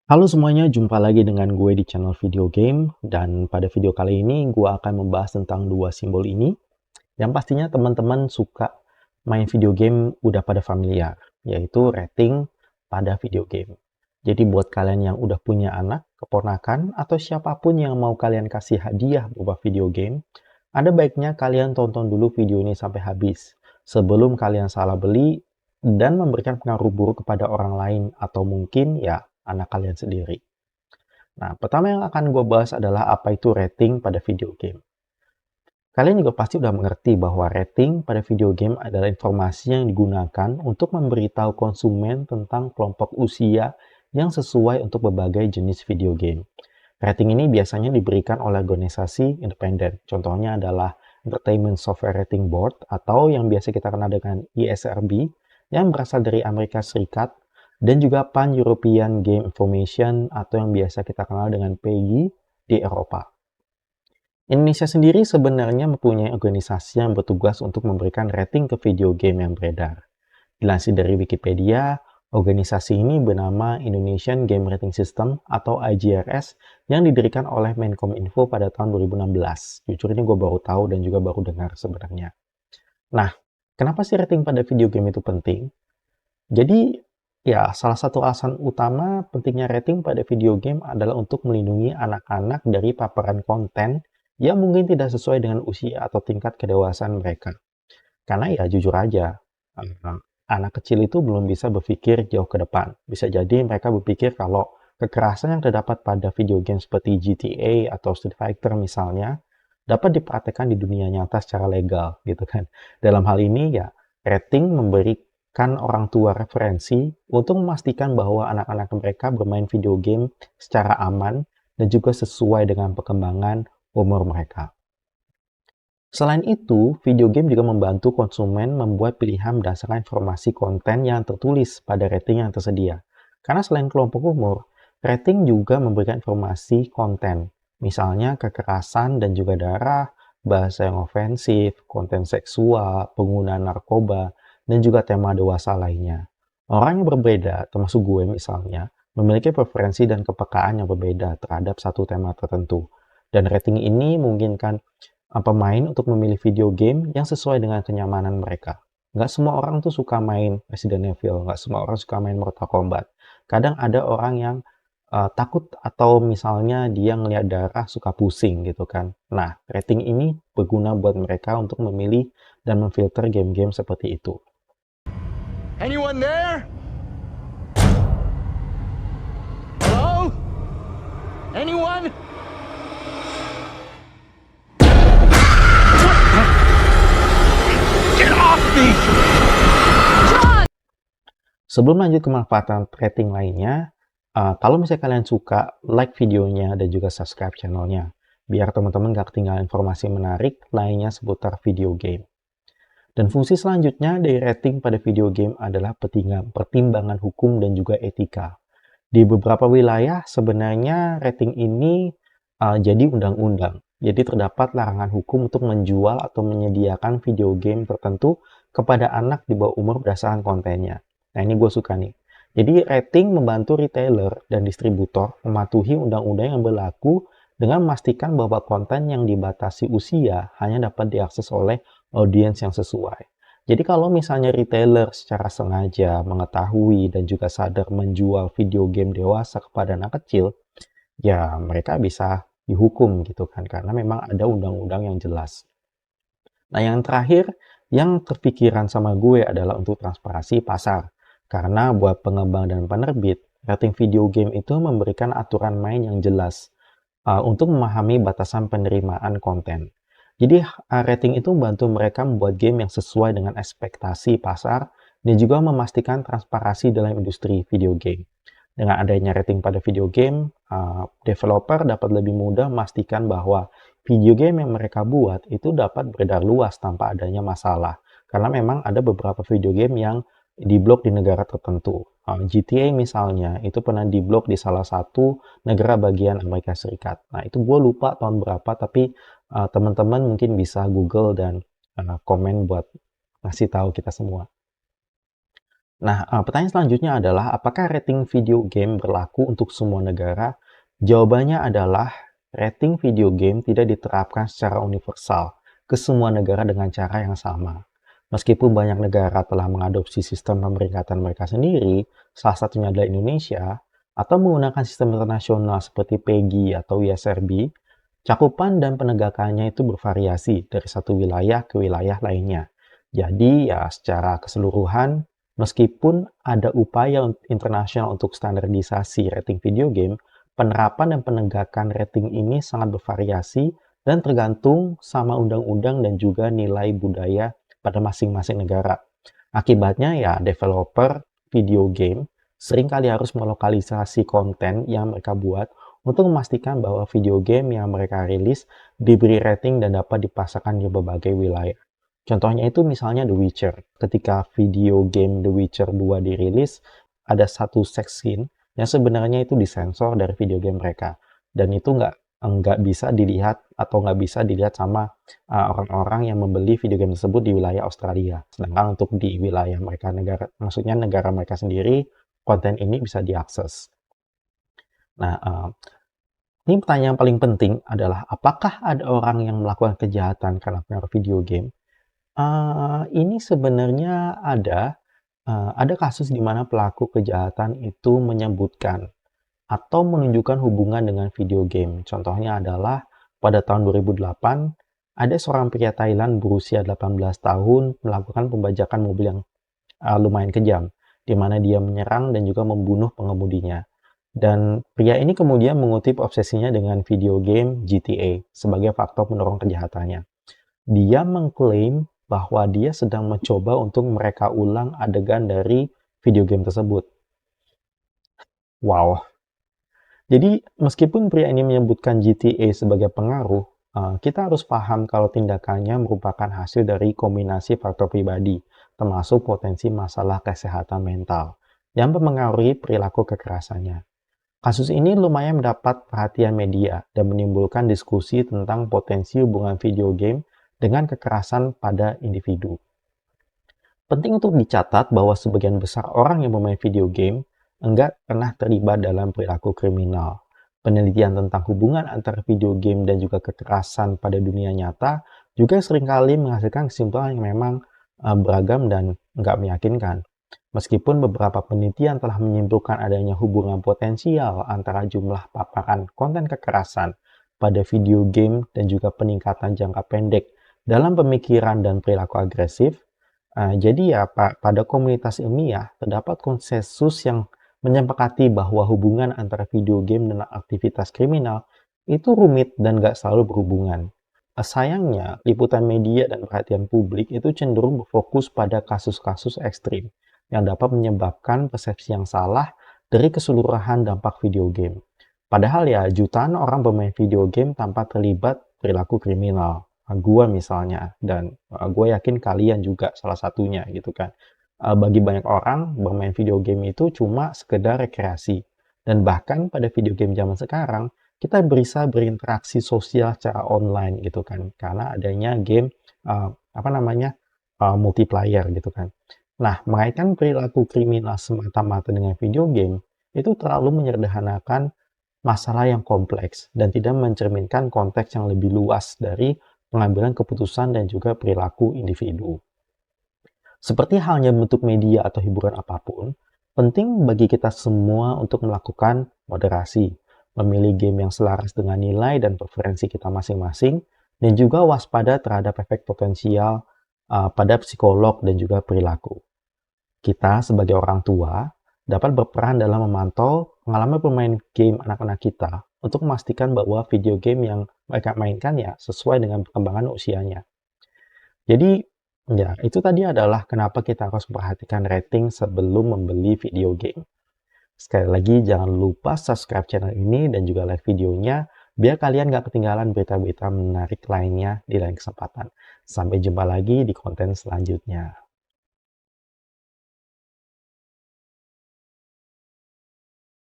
Halo semuanya, jumpa lagi dengan gue di channel video game. Dan pada video kali ini gue akan membahas tentang dua simbol ini yang pastinya teman-teman suka main video game udah pada familiar, yaitu rating pada video game. Jadi buat kalian yang udah punya anak, keponakan, atau siapapun yang mau kalian kasih hadiah berupa video game, ada baiknya kalian tonton dulu video ini sampai habis sebelum kalian salah beli dan memberikan pengaruh buruk kepada orang lain atau mungkin ya anak kalian sendiri. Nah, pertama yang akan gue bahas adalah apa itu rating pada video game. Kalian juga pasti udah mengerti bahwa rating pada video game adalah informasi yang digunakan untuk memberitahu konsumen tentang kelompok usia yang sesuai untuk berbagai jenis video game. Rating ini biasanya diberikan oleh organisasi independen. Contohnya adalah Entertainment Software Rating Board atau yang biasa kita kenal dengan ESRB yang berasal dari Amerika Serikat dan juga Pan-European Game Information atau yang biasa kita kenal dengan PEGI di Eropa. Indonesia sendiri sebenarnya mempunyai organisasi yang bertugas untuk memberikan rating ke video game yang beredar. Dilansir dari Wikipedia, organisasi ini bernama Indonesian Game Rating System atau IGRS yang didirikan oleh Menkominfo pada tahun 2016. Jujur ini gue baru tahu dan juga baru dengar sebenarnya. Nah, kenapa sih rating pada video game itu penting? Jadi, ya salah satu alasan utama pentingnya rating pada video game adalah untuk melindungi anak-anak dari paparan konten yang mungkin tidak sesuai dengan usia atau tingkat kedewasaan mereka. Karena ya jujur aja, anak kecil itu belum bisa berpikir jauh ke depan. Bisa jadi mereka berpikir kalau kekerasan yang terdapat pada video game seperti GTA atau Street Fighter misalnya dapat dipraktekkan di dunia nyata secara legal gitu kan. Dalam hal ini ya rating memberikan orang tua referensi untuk memastikan bahwa anak-anak mereka bermain video game secara aman dan juga sesuai dengan perkembangan umur mereka. Selain itu, video game juga membantu konsumen membuat pilihan berdasarkan informasi konten yang tertulis pada rating yang tersedia. Karena selain kelompok umur, rating juga memberikan informasi konten, misalnya kekerasan dan juga darah, bahasa yang ofensif, konten seksual, penggunaan narkoba, dan juga tema dewasa lainnya. Orang yang berbeda, termasuk gue misalnya, memiliki preferensi dan kepekaan yang berbeda terhadap satu tema tertentu. Dan rating ini memungkinkan pemain untuk memilih video game yang sesuai dengan kenyamanan mereka. Nggak semua orang tuh suka main Resident Evil, nggak semua orang suka main Mortal Kombat. Kadang ada orang yang takut atau misalnya dia ngelihat darah suka pusing gitu kan. Nah, rating ini berguna buat mereka untuk memilih dan memfilter game-game seperti itu. Anyone there? Hello? Anyone? Get off me! Sebelum lanjut ke manfaatan rating lainnya, kalau misalnya kalian suka, like videonya dan juga subscribe channelnya, biar teman-teman gak ketinggalan informasi menarik lainnya seputar video game. Dan fungsi selanjutnya dari rating pada video game adalah pertimbangan hukum dan juga etika. Di beberapa wilayah sebenarnya rating ini jadi undang-undang. Jadi terdapat larangan hukum untuk menjual atau menyediakan video game tertentu kepada anak di bawah umur berdasarkan kontennya. Nah ini gue suka nih. Jadi rating membantu retailer dan distributor mematuhi undang-undang yang berlaku dengan memastikan bahwa konten yang dibatasi usia hanya dapat diakses oleh audiens yang sesuai. Jadi kalau misalnya retailer secara sengaja mengetahui dan juga sadar menjual video game dewasa kepada anak kecil, ya mereka bisa dihukum gitu kan, karena memang ada undang-undang yang jelas. Nah yang terakhir, yang terpikiran sama gue adalah untuk transparansi pasar. Karena buat pengembang dan penerbit, rating video game itu memberikan aturan main yang jelas untuk memahami batasan penerimaan konten. Jadi rating itu membantu mereka membuat game yang sesuai dengan ekspektasi pasar dan juga memastikan transparansi dalam industri video game. Dengan adanya rating pada video game, developer dapat lebih mudah memastikan bahwa video game yang mereka buat itu dapat beredar luas tanpa adanya masalah. Karena memang ada beberapa video game yang diblok di negara tertentu. GTA misalnya, itu pernah diblok di salah satu negara bagian Amerika Serikat. Nah, itu gue lupa tahun berapa, tapi teman-teman mungkin bisa Google dan komen buat ngasih tahu kita semua. Nah, pertanyaan selanjutnya adalah apakah rating video game berlaku untuk semua negara? Jawabannya adalah rating video game tidak diterapkan secara universal ke semua negara dengan cara yang sama. Meskipun banyak negara telah mengadopsi sistem pemeringkatan mereka sendiri, salah satunya adalah Indonesia, atau menggunakan sistem internasional seperti PEGI atau ISRB, cakupan dan penegakannya itu bervariasi dari satu wilayah ke wilayah lainnya. Jadi ya secara keseluruhan, meskipun ada upaya internasional untuk standarisasi rating video game, penerapan dan penegakan rating ini sangat bervariasi dan tergantung sama undang-undang dan juga nilai budaya pada masing-masing negara. Akibatnya ya developer video game seringkali harus melokalisasi konten yang mereka buat untuk memastikan bahwa video game yang mereka rilis diberi rating dan dapat dipasarkan di berbagai wilayah. Contohnya itu misalnya The Witcher. Ketika video game The Witcher 2 dirilis, ada satu sex scene yang sebenarnya itu disensor dari video game mereka. Dan itu nggak bisa dilihat atau nggak bisa dilihat sama orang-orang yang membeli video game tersebut di wilayah Australia. Sedangkan untuk di wilayah mereka maksudnya negara mereka sendiri, konten ini bisa diakses. Nah, ini pertanyaan yang paling penting adalah apakah ada orang yang melakukan kejahatan karena pengaruh video game? Ini sebenarnya ada kasus di mana pelaku kejahatan itu menyebutkan atau menunjukkan hubungan dengan video game. Contohnya adalah pada tahun 2008, ada seorang pria Thailand berusia 18 tahun melakukan pembajakan mobil yang lumayan kejam, di mana dia menyerang dan juga membunuh pengemudinya. Dan pria ini kemudian mengutip obsesinya dengan video game GTA sebagai faktor pendorong kejahatannya. Dia mengklaim bahwa dia sedang mencoba untuk mereka ulang adegan dari video game tersebut. Wow. Jadi, meskipun pria ini menyebutkan GTA sebagai pengaruh, kita harus paham kalau tindakannya merupakan hasil dari kombinasi faktor pribadi, termasuk potensi masalah kesehatan mental, yang mempengaruhi perilaku kekerasannya. Kasus ini lumayan mendapat perhatian media dan menimbulkan diskusi tentang potensi hubungan video game dengan kekerasan pada individu. Penting untuk dicatat bahwa sebagian besar orang yang bermain video game enggak pernah terlibat dalam perilaku kriminal. Penelitian tentang hubungan antara video game dan juga kekerasan pada dunia nyata juga seringkali menghasilkan kesimpulan yang memang beragam dan enggak meyakinkan. Meskipun beberapa penelitian telah menyimpulkan adanya hubungan potensial antara jumlah paparan konten kekerasan pada video game dan juga peningkatan jangka pendek dalam pemikiran dan perilaku agresif, jadi ya pada komunitas ilmiah terdapat konsensus yang menyepakati bahwa hubungan antara video game dan aktivitas kriminal itu rumit dan gak selalu berhubungan. Sayangnya, liputan media dan perhatian publik itu cenderung berfokus pada kasus-kasus ekstrim yang dapat menyebabkan persepsi yang salah dari keseluruhan dampak video game. Padahal ya jutaan orang bermain video game tanpa terlibat perilaku kriminal. Gua misalnya, dan gue yakin kalian juga salah satunya gitu kan. Bagi banyak orang, bermain video game itu cuma sekedar rekreasi. Dan bahkan pada video game zaman sekarang, kita bisa berinteraksi sosial secara online gitu kan. Karena adanya game, multiplayer gitu kan. Nah, mengaitkan perilaku kriminal semata-mata dengan video game, itu terlalu menyederhanakan masalah yang kompleks dan tidak mencerminkan konteks yang lebih luas dari pengambilan keputusan dan juga perilaku individu. Seperti halnya bentuk media atau hiburan apapun, penting bagi kita semua untuk melakukan moderasi, memilih game yang selaras dengan nilai dan preferensi kita masing-masing, dan juga waspada terhadap efek potensial pada psikolog dan juga perilaku. Kita sebagai orang tua dapat berperan dalam memantau pengalaman bermain game anak-anak kita untuk memastikan bahwa video game yang mereka mainkan ya sesuai dengan perkembangan usianya. Jadi, ya, itu tadi adalah kenapa kita harus memperhatikan rating sebelum membeli video game. Sekali lagi, jangan lupa subscribe channel ini dan juga like videonya, biar kalian gak ketinggalan berita-berita menarik lainnya di lain kesempatan. Sampai jumpa lagi di konten selanjutnya.